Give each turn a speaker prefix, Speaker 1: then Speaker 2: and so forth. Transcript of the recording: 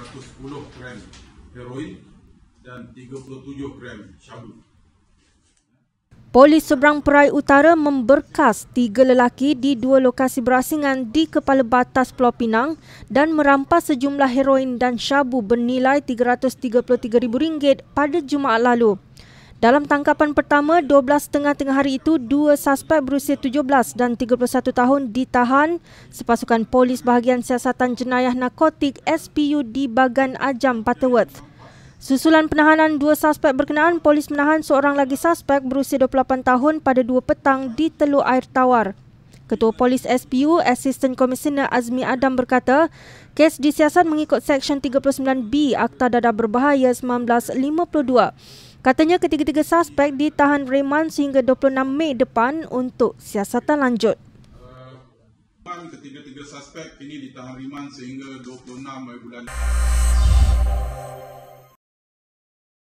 Speaker 1: 110 gram heroin dan 37 gram syabu.
Speaker 2: Polis Seberang Perai Utara memberkas 3 lelaki di 2 lokasi berasingan di kepala batas Pulau Pinang dan merampas sejumlah heroin dan syabu bernilai RM333,000 pada Jumaat lalu. Dalam tangkapan pertama, 12.30 tengah hari itu, 2 suspek berusia 17 dan 31 tahun ditahan sepasukan polis bahagian siasatan jenayah narkotik SPU di Bagan Ajam, Butterworth. Susulan penahanan 2 suspek berkenaan, polis menahan seorang lagi suspek berusia 28 tahun pada 2 petang di Teluk Air Tawar. Ketua Polis SPU, Assistant Commissioner Azmi Adam berkata, kes disiasat mengikut Seksyen 39B Akta Dadah Berbahaya 1952. Katanya ketiga-tiga suspek ditahan reman sehingga 26 Mei depan untuk siasatan lanjut.
Speaker 1: Ketiga-tiga suspek kini ditahan reman sehingga 26 Mei bulan.